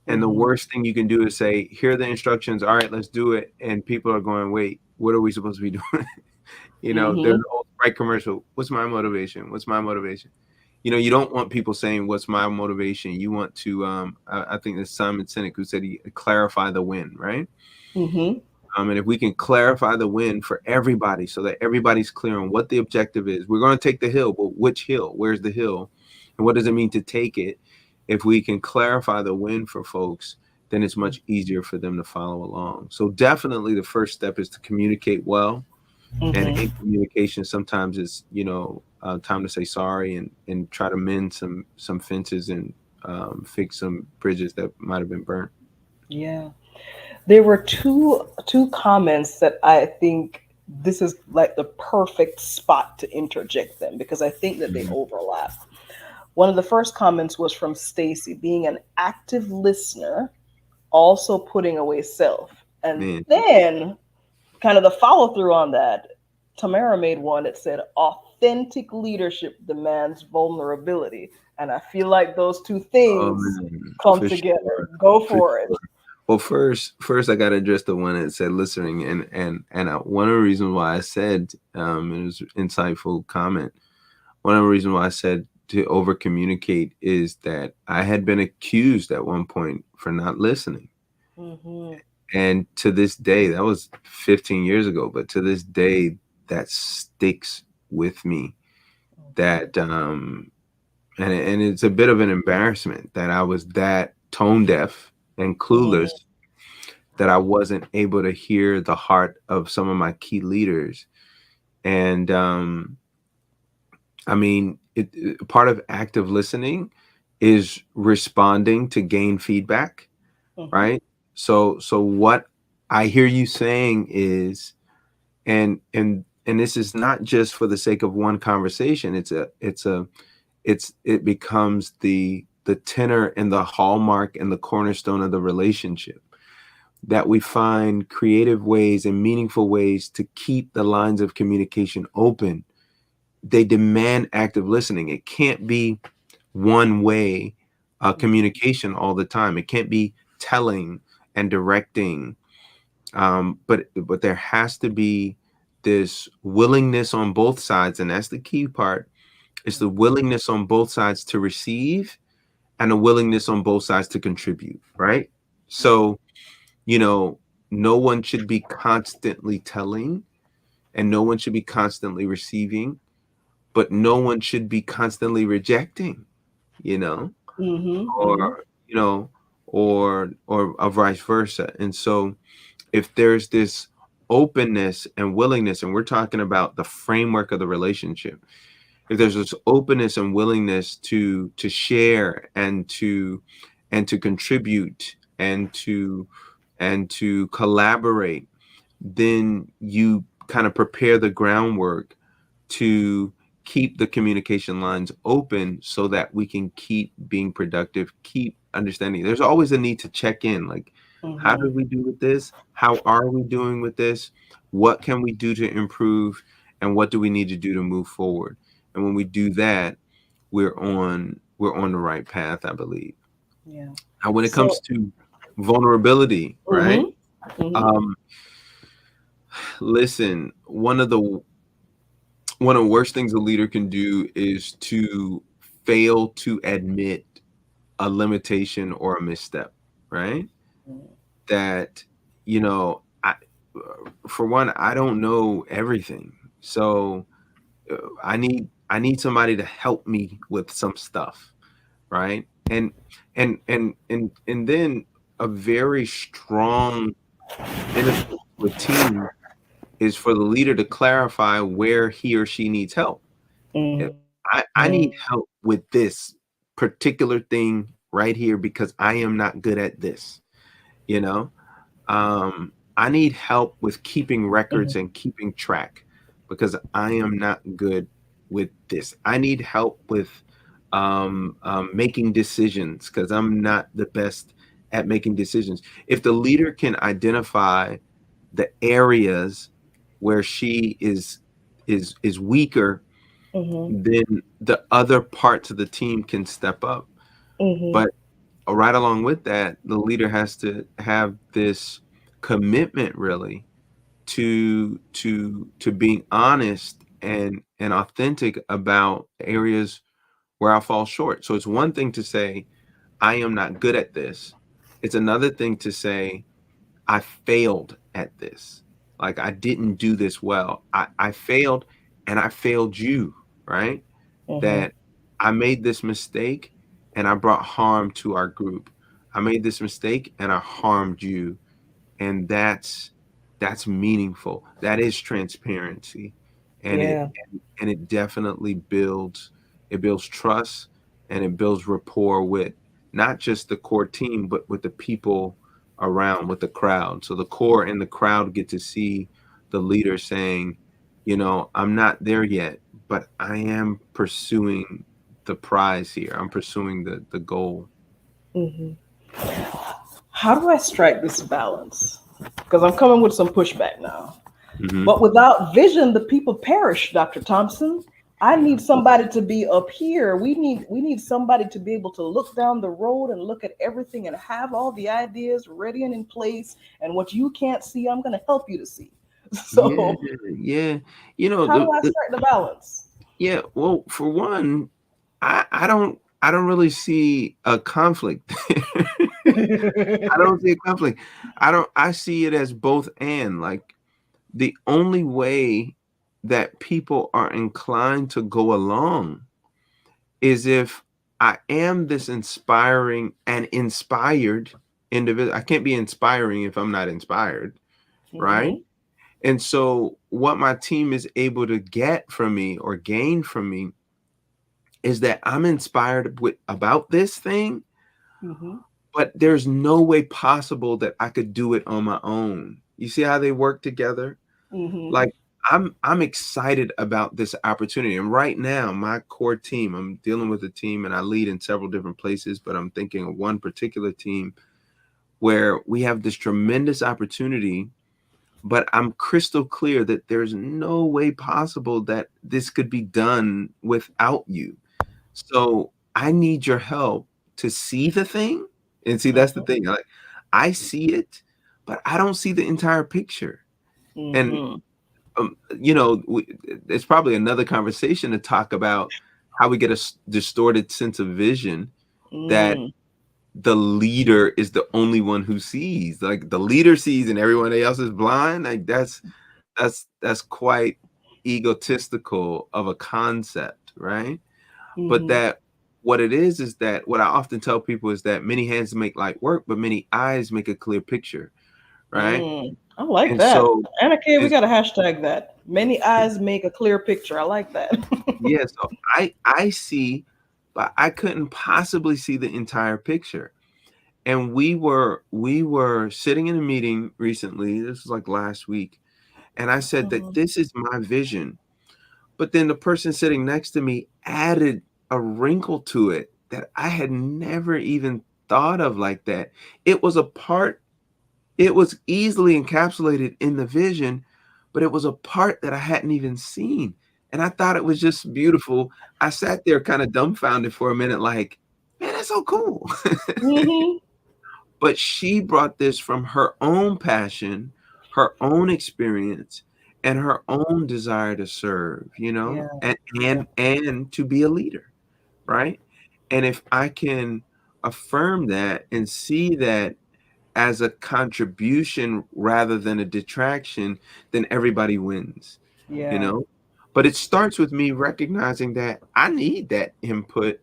And the worst thing you can do is say, here are the instructions, all right, let's do it. And people are going, wait, what are we supposed to be doing? There's an old Sprite commercial. What's my motivation? What's my motivation? You don't want people saying, what's my motivation? You want to, I think it's Simon Sinek who said, clarify the win, right? And if we can clarify the win for everybody, so that everybody's clear on what the objective is. We're going to take the hill, but which hill? Where's the hill? And what does it mean to take it? If we can clarify the win for folks, then it's much easier for them to follow along. So definitely the first step is to communicate well. And in communication, sometimes it's, time to say sorry and try to mend some fences and fix some bridges that might have been burnt. Yeah. There were two comments that I think this is like the perfect spot to interject them, because I think that they overlap. One of the first comments was from Stacy, being an active listener, also putting away self. And then kind of the follow through on that, Tamara made one that said, authentic leadership demands vulnerability. And I feel like those two things come together. Sure. Go for it. Well, first I got to address the one that said listening, and one of the reasons why I said, it was an insightful comment. One of the reasons why I said to over communicate is that I had been accused at one point for not listening, and to this day, that was 15 years ago, but to this day, that sticks with me. That and it's a bit of an embarrassment that I was that tone deaf and clueless, that I wasn't able to hear the heart of some of my key leaders. And part of active listening is responding to gain feedback, right? So what I hear you saying is, and this is not just for the sake of one conversation. It becomes the tenor and the hallmark and the cornerstone of the relationship. that we find creative ways and meaningful ways to keep the lines of communication open. They demand active listening. It can't be one way communication all the time. It can't be telling and directing. But there has to be this willingness on both sides, and that's the key part. It's the willingness on both sides to receive and a willingness on both sides to contribute, right? So, no one should be constantly telling and no one should be constantly receiving, but no one should be constantly rejecting, or, or vice versa. And so if there's this openness and willingness, and we're talking about the framework of the relationship, if there's this openness and willingness to share and to contribute and to collaborate, then you kind of prepare the groundwork to keep the communication lines open so that we can keep being productive, keep understanding. There's always a need to check in, like, how did we do with this? How are we doing with this? What can we do to improve? And what do we need to do to move forward? And when we do that, we're on the right path, I believe. Yeah. Now, when it comes to vulnerability, right? Listen, one of the worst things a leader can do is to fail to admit a limitation or a misstep, right? That, for one, I don't know everything. So I need somebody to help me with some stuff, right? And then a very strong benefit to a team is for the leader to clarify where he or she needs help. I need help with this particular thing right here because I am not good at this. I need help with keeping records and keeping track because I am not good with this. I need help with making decisions because I'm not the best at making decisions. If the leader can identify the areas where she is weaker, then the other parts of the team can step up. But right along with that, the leader has to have this commitment really to being honest and authentic about areas where I fall short. So it's one thing to say, I am not good at this. It's another thing to say, I failed at this. Like, I didn't do this well. I failed and I failed you, right? That I made this mistake and I brought harm to our group. I made this mistake and I harmed you. And that's meaningful. That is transparency. And it definitely builds trust and it builds rapport with not just the core team, but with the people around, with the crowd. So the core and the crowd get to see the leader saying, I'm not there yet, but I am pursuing the prize here. I'm pursuing the goal. How do I strike this balance? Because I'm coming with some pushback now. But without vision, the people perish, Dr. Thompson. I need somebody to be up here. We need somebody to be able to look down the road and look at everything and have all the ideas ready and in place. And what you can't see, I'm going to help you to see. So yeah. How do I strike the balance? Yeah, well, for one, I don't really see a conflict. I don't see a conflict. I see it as both and. Like, the only way that people are inclined to go along is if I am this inspiring and inspired individual. I can't be inspiring if I'm not inspired, right? And so what my team is able to get from me or gain from me is that I'm inspired about this thing, but there's no way possible that I could do it on my own. You see how they work together? Like, I'm excited about this opportunity. And right now, my core team, I'm dealing with a team and I lead in several different places, but I'm thinking of one particular team. where we have this tremendous opportunity, but I'm crystal clear that there's no way possible that this could be done without you. So I need your help to see the thing. And see, that's the thing. Like, I see it, but I don't see the entire picture. And Mm-hmm. it's probably another conversation to talk about how we get a distorted sense of vision that Mm. the leader is the only one who sees. Like, the leader sees and everyone else is blind. Like, that's quite egotistical of a concept, right? But Mm-hmm. that what it is that what I often tell people is that many hands make light work, but many eyes make a clear picture, right? Mm. I like And that. so Anna Kay, we it's got to hashtag that. Many eyes make a clear picture. I like that. yeah, so I see, but I couldn't possibly see the entire picture. And we were sitting in a meeting recently, this was like last week, and I said that Mhm. this is my vision. But then the person sitting next to me added a wrinkle to it that I had never even thought of like that. It was a part, it was easily encapsulated in the vision, but it was a part that I hadn't even seen. And I thought it was just beautiful. I sat there kind of dumbfounded for a minute, like, man, that's so cool. Mhm. But she brought this from her own passion, her own experience, and her own desire to serve, Yeah. and Yeah. and to be a leader, right? And if I can affirm that and see that as a contribution rather than a detraction, then everybody wins, you Yeah. know? But it starts with me recognizing that I need that input,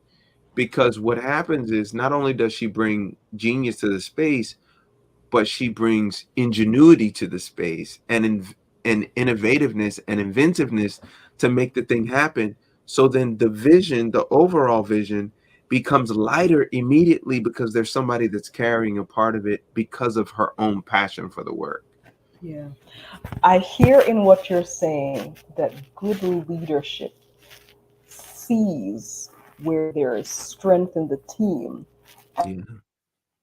because what happens is not only does she bring genius to the space, but she brings ingenuity to the space and innovativeness and inventiveness to make the thing happen. So then the vision, the overall vision, becomes lighter immediately because there's somebody that's carrying a part of it because of her own passion for the work. Yeah. I hear in what you're saying that good leadership sees where there is strength in the team Yeah.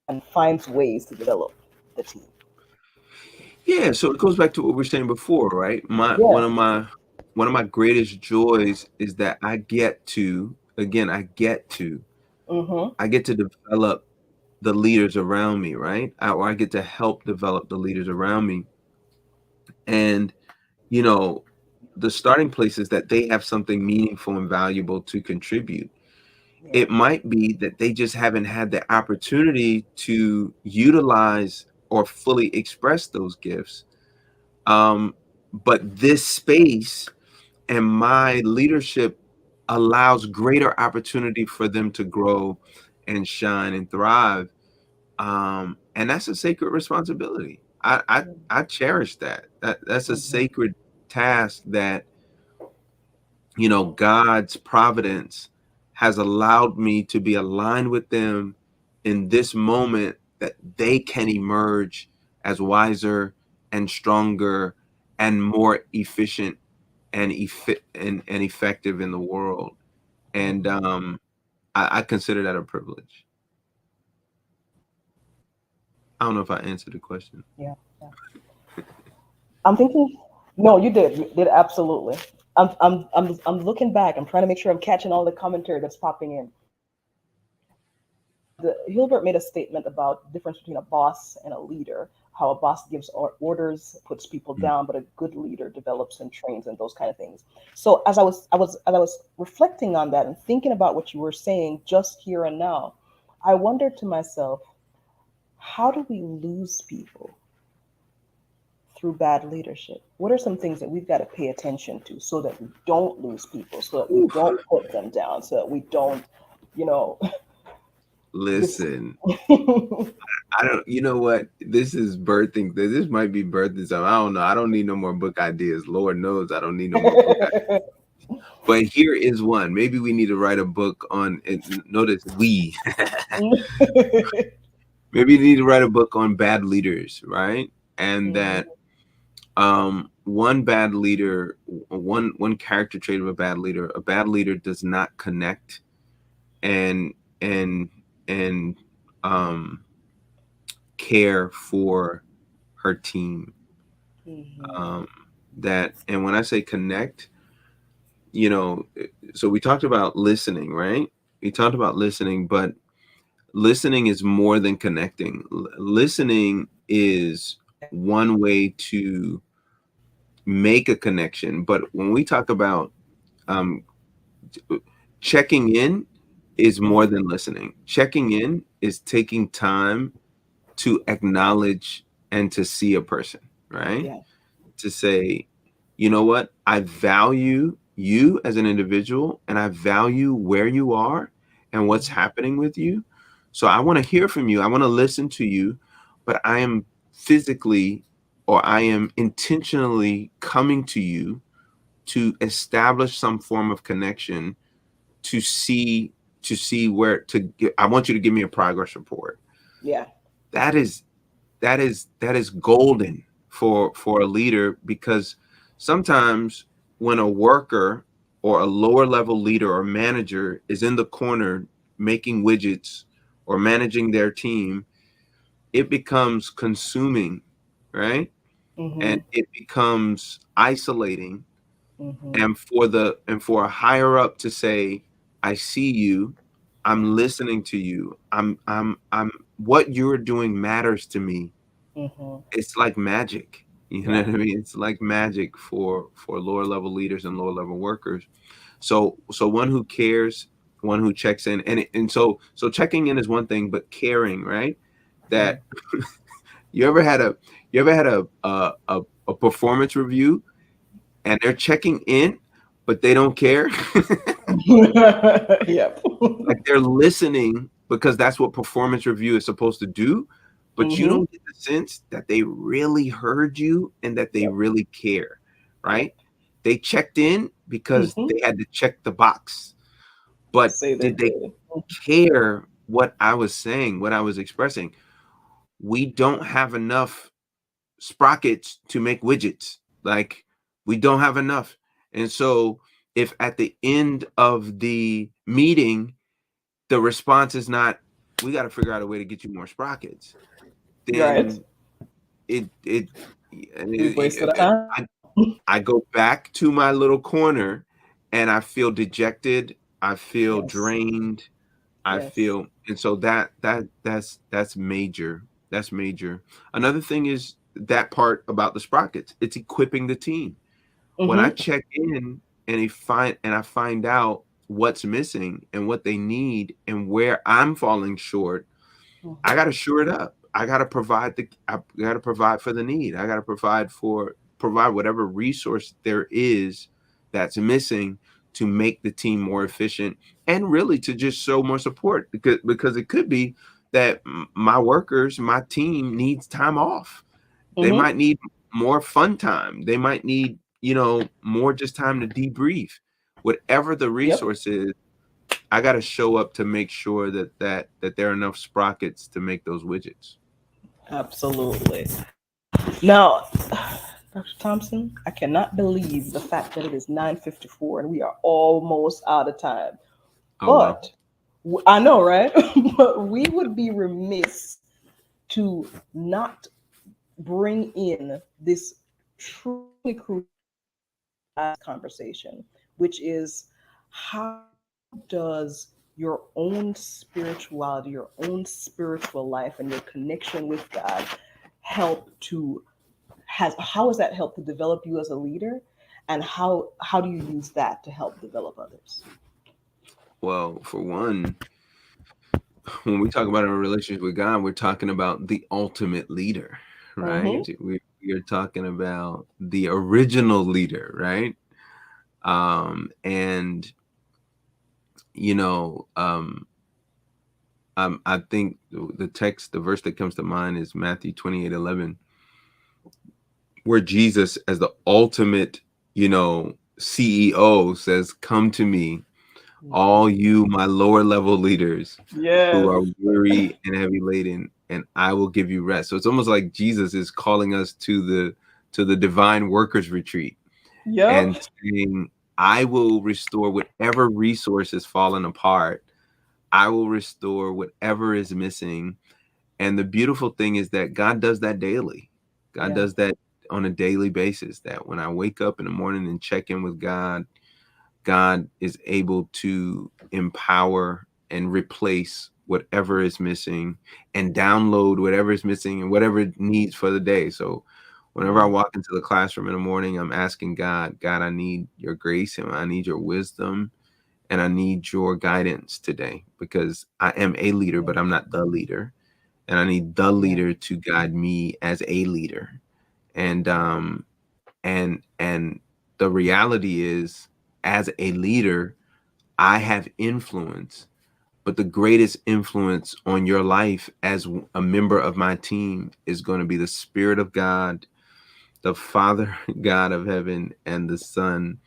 and finds ways to develop the team. Yeah, so it goes back to what we were saying before, right? My Yeah. one of my greatest joys is that I get to, again, Mm-hmm. I get to develop the leaders around me, right? Or I get to help develop the leaders around me. And, you know, the starting place is that they have something meaningful and valuable to contribute. Yeah. It might be that they just haven't had the opportunity to utilize or fully express those gifts. Um, but this space and my leadership allows greater opportunity for them to grow and shine and thrive. And that's a sacred responsibility. I cherish that. That's a Mm-hmm. sacred task that, God's providence has allowed me to be aligned with them in this moment, that they can emerge as wiser and stronger and more efficient and effective in the world. And I consider that a privilege. I don't know if I answered the question. Yeah. Yeah. I'm thinking. No, you did. You did absolutely. I'm looking back. I'm trying to make sure I'm catching all the commentary that's popping in. Hilbert made a statement about the difference between a boss and a leader. How a boss gives orders, puts people Mm. down, but a good leader develops and trains and those kind of things. So as I was reflecting on that and thinking about what you were saying just here and now, I wondered to myself, how do we lose people through bad leadership? What are some things that we've got to pay attention to so that we don't lose people, so that we Oof. don't put them down, so that we don't, you know, this. Listen, I don't, you know what? This is birthing. This might be birthing something. I don't know. I don't need no more book ideas. Lord knows I don't need no more book ideas. But here is one. Maybe we need to write a book on it. Notice we. Maybe you need to write a book on bad leaders, right? And that one bad leader, one character trait of a bad leader does not connect and and and um care for her team. That, and when I say connect, you know, so we talked about listening, right? We talked about listening, but listening is more than connecting. Listening is one way to make a connection. But when we talk about um, checking in, is more than listening. Checking in is taking time to acknowledge and to see a person, right? Yeah. To say, you know what, I value you as an individual, and I value where you are and what's happening with you. So I want to hear from you. I want to listen to you, but I am physically, or I am intentionally coming to you to establish some form of connection, to see where to get. I want you to give me a progress report. Yeah. That is golden for a leader, because sometimes when a worker or a lower level leader or manager is in the corner making widgets or managing their team, it becomes consuming, right? And it becomes isolating. And for a higher up to say, I see you, I'm listening to you, I'm what you're doing matters to me. It's like magic. You know what I mean? It's like magic for lower level leaders and lower level workers. So one who cares, one who checks in, and so checking in is one thing, but caring, right? That you ever had a performance review and they're checking in, but they don't care. Yep. Like they're listening because that's what performance review is supposed to do, but you don't get the sense that they really heard you and that they really care, right? They checked in because they had to check the box, but did they care what I was saying, what I was expressing? We don't have enough sprockets to make widgets. Like, we don't have enough. And so if at the end of the meeting the response is not, we got to figure out a way to get you more sprockets, then I go back to my little corner and I feel dejected, I feel drained, I feel, and so that's major. That's major. Another thing is that part about the sprockets. It's equipping the team. When I check in and I find out what's missing and what they need and where I'm falling short, I got to shore it up. I got to provide for the need. I got to provide whatever resource there is that's missing to make the team more efficient, and really to just show more support, because it could be that my workers, my team needs time off. They might need more fun time. They might need, more just time to debrief. Whatever the resource is, I got to show up to make sure that there are enough sprockets to make those widgets. Absolutely. Now, Dr. Thompson, I cannot believe the fact that it is 9:54 and we are almost out of time. But I know, right? But we would be remiss to not bring in this truly crucial conversation, which is, how does your own spirituality, your own spiritual life, and your connection with God how has that helped to develop you as a leader, and how do you use that to help develop others? Well, for one, when we talk about our relationship with God, we're talking about the ultimate leader, right? We are talking about the original leader, right? And I think the verse that comes to mind is Matthew 28:11, where Jesus, as the ultimate, CEO, says, "Come to me, all you, my lower level leaders, who are weary and heavy laden, and I will give you rest." So it's almost like Jesus is calling us to the divine workers retreat, and saying, I will restore whatever resource has fallen apart. I will restore whatever is missing, And the beautiful thing is that God does that daily. God does that on a daily basis, that when I wake up in the morning and check in with God, God is able to empower and replace whatever is missing and download whatever is missing and whatever it needs for the day. So whenever I walk into the classroom in the morning, I'm asking God, I need your grace and I need your wisdom and I need your guidance today, because I am a leader, but I'm not the leader. And I need the leader to guide me as a leader. And the reality is, as a leader, I have influence, but the greatest influence on your life as a member of my team is going to be the Spirit of God, the Father God of heaven, and the Son,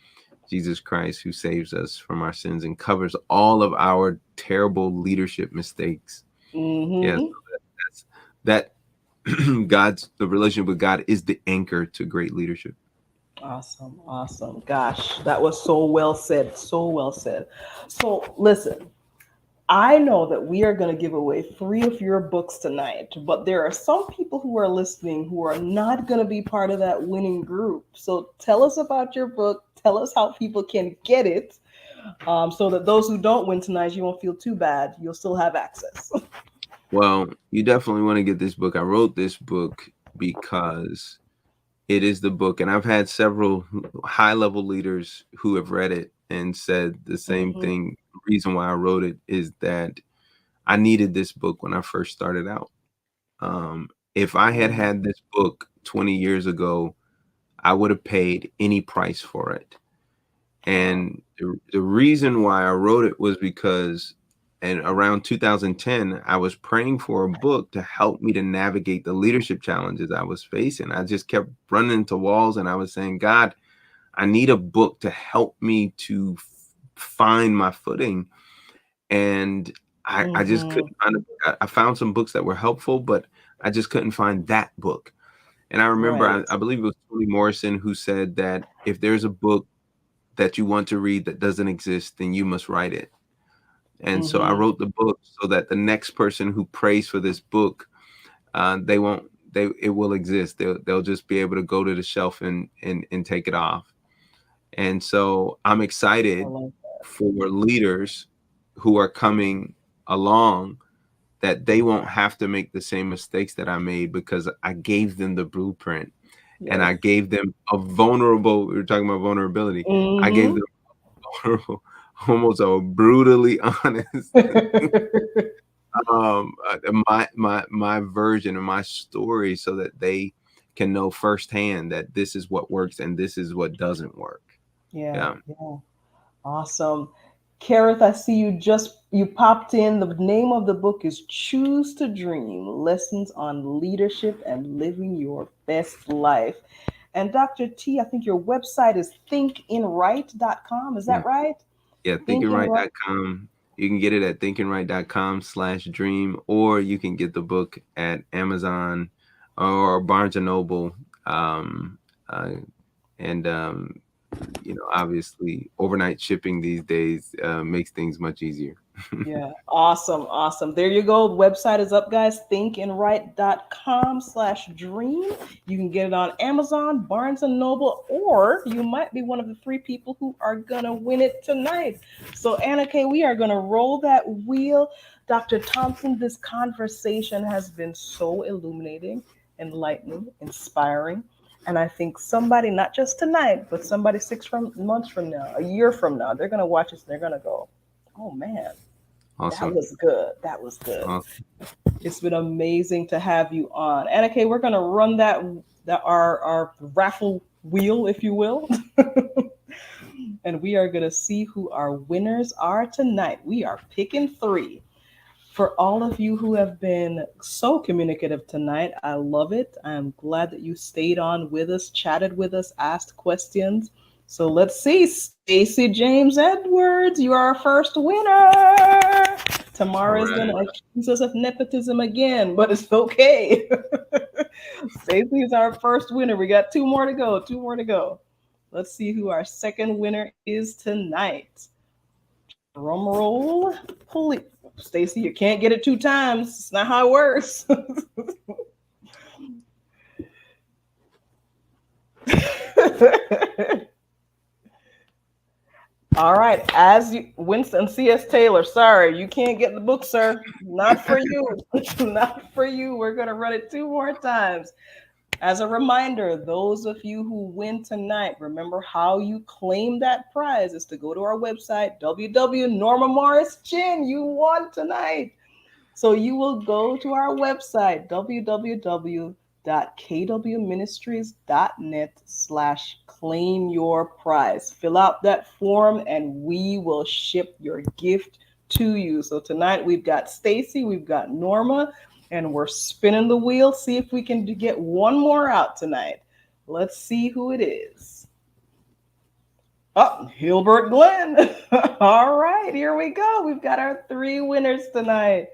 Jesus Christ, who saves us from our sins and covers all of our terrible leadership mistakes. Yeah, so that's the relationship with God is the anchor to great leadership. Awesome. Gosh, that was so well said. So listen, I know that we are going to give away 3 of your books tonight, but there are some people who are listening who are not going to be part of that winning group. So tell us about your book. Tell us how people can get it, so that those who don't win tonight, you won't feel too bad. You'll still have access. Well, you definitely want to get this book. I wrote this book because it is the book, and I've had several high-level leaders who have read it and said the same thing. The reason why I wrote it is that I needed this book when I first started out. If I had had this book 20 years ago, I would have paid any price for it. And the reason why I wrote it was because, and around 2010, I was praying for a book to help me to navigate the leadership challenges I was facing. I just kept running into walls, and I was saying, God, I need a book to help me to find my footing. And I just couldn't find a book. I found some books that were helpful, but I just couldn't find that book. And I remember, I believe it was Toni Morrison who said that if there's a book that you want to read that doesn't exist, then you must write it. And so I wrote the book so that the next person who prays for this book, it will exist. They'll just be able to go to the shelf and take it off. And so I'm excited for leaders who are coming along, that they won't have to make the same mistakes that I made, because I gave them the blueprint. And I gave them a vulnerable, we were talking about vulnerability. I gave them vulnerable, almost a brutally honest my version of my story, so that they can know firsthand that this is what works and this is what doesn't work. Yeah. Awesome. Kareth, I see you popped in. The name of the book is Choose to Dream: Lessons on Leadership and Living Your Best Life. And Dr. T, I think your website is thinkinright.com. Is that right? Yeah, thinkinright.com. You can get it at thinkinright.com/dream, or you can get the book at Amazon or Barnes and Noble. Obviously overnight shipping these days makes things much easier. Yeah. Awesome. There you go. The website is up, guys. thinkinright.com/dream. You can get it on Amazon, Barnes and Noble, or you might be one of the 3 people who are going to win it tonight. So Anna Kay, we are going to roll that wheel. Dr. Thompson, this conversation has been so illuminating, enlightening, inspiring. And I think somebody, not just tonight, but somebody 6 months from now, a year from now, they're going to watch this and they're going to go, oh man, awesome. That was good. Awesome. It's been amazing to have you on. Anna Kay, we're going to run our raffle wheel, if you will. And we are going to see who our winners are tonight. We are picking 3. For all of you who have been so communicative tonight, I love it. I'm glad that you stayed on with us, chatted with us, asked questions. So let's see. Stacey James Edwards, you are our first winner. Tamara is going to accuse us of nepotism again, but it's okay. Stacey is our first winner. We got 2 more to go. Let's see who our second winner is tonight. Drum roll, please. Stacy, you can't get it 2 times. It's not how it works. All right, Winston C.S. Taylor, sorry, you can't get the book, sir. Not for you. Not for you. We're going to run it 2 more times. As a reminder, those of you who win tonight, remember how you claim that prize is to go to our website, Norma Morris Chin. You won tonight. So you will go to our website, www.kwministries.net/claim your prize. Fill out that form and we will ship your gift to you. So tonight we've got Stacy, we've got Norma, and we're spinning the wheel. See if we can get one more out tonight. Let's see who it is. Oh, Hilbert Glenn. All right, here we go. We've got our 3 winners tonight.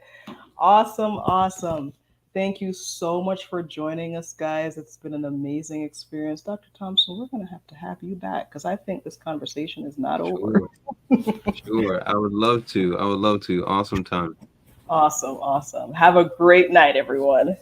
Awesome, awesome. Thank you so much for joining us, guys. It's been an amazing experience. Dr. Thompson, we're going to have you back because I think this conversation is not over. Sure. I would love to. Awesome time. Awesome, awesome. Have a great night, everyone.